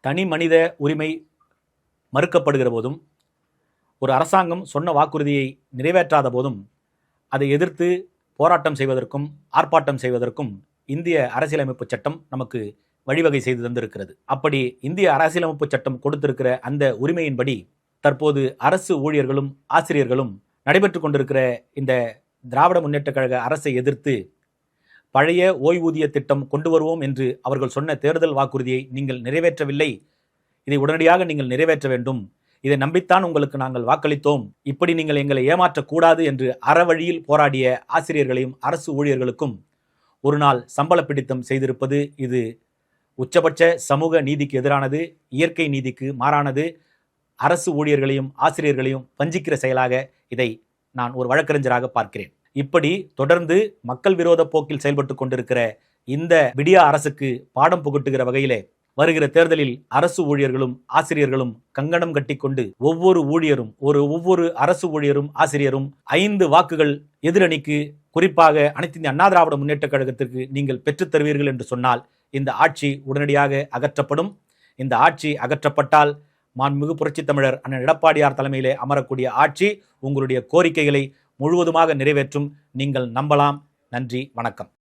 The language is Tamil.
தனி மனித உரிமை மறுக்கப்படுகிற போதும், ஒரு அரசாங்கம் சொன்ன வாக்குறுதியை நிறைவேற்றாத போதும் அதை எதிர்த்து போராட்டம் செய்வதற்கும் ஆர்ப்பாட்டம் செய்வதற்கும் இந்திய அரசியலமைப்பு சட்டம் நமக்கு வழிவகை செய்து தந்திருக்கிறது. அப்படி இந்திய அரசியலமைப்பு சட்டம் கொடுத்திருக்கிற அந்த உரிமையின்படி தற்போது அரசு ஊழியர்களும் ஆசிரியர்களும் நடைபெற்றுக் கொண்டிருக்கிற இந்த திராவிட முன்னேற்றக் கழக அரசை எதிர்த்து பழைய ஓய்வூதிய திட்டம் கொண்டு வருவோம் என்று அவர்கள் சொன்ன தேர்தல் வாக்குறுதியை நீங்கள் நிறைவேற்றவில்லை, இதை உடனடியாக நீங்கள் நிறைவேற்ற வேண்டும், இதை நம்பித்தான் உங்களுக்கு நாங்கள் வாக்களித்தோம், இப்படி நீங்கள் எங்களை ஏமாற்றக்கூடாது என்று அறவழியில் போராடிய ஆசிரியர்களையும் அரசு ஊழியர்களுக்கும் ஒரு நாள் சம்பள பிடித்தம் செய்திருப்பது இது உச்சபட்ச சமூக நீதிக்கு எதிரானது, இயற்கை நீதிக்கு மாறானது, அரசு ஊழியர்களையும் ஆசிரியர்களையும் வஞ்சிக்கிற செயலாக இதை நான் ஒரு வழக்கறிஞராக பார்க்கிறேன். இப்படி தொடர்ந்து மக்கள் விரோத போக்கில் செயல்பட்டு கொண்டிருக்கிற இந்த விடியா அரசுக்கு பாடம் புகட்டுகிற வகையிலே வருகிற தேர்தலில் அரசு ஊழியர்களும் ஆசிரியர்களும் கங்கணம் கட்டிக்கொண்டு ஒவ்வொரு அரசு ஊழியரும் ஆசிரியரும் 5 வாக்குகள் எதிரணிக்கு, குறிப்பாக அனைத்து இந்திய அண்ணா திராவிட முன்னேற்ற கழகத்திற்கு நீங்கள் பெற்றுத் தருவீர்கள் என்று சொன்னால் இந்த ஆட்சி உடனடியாக அகற்றப்படும். இந்த ஆட்சி அகற்றப்பட்டால் மாண்புமிகு புரட்சித் தமிழர் அண்ணன் எடப்பாடியார் தலைமையிலே அமரக்கூடிய ஆட்சி உங்களுடைய கோரிக்கைகளை முழுவதுமாக நிறைவேற்றும். நீங்கள் நம்பலாம். நன்றி, வணக்கம்.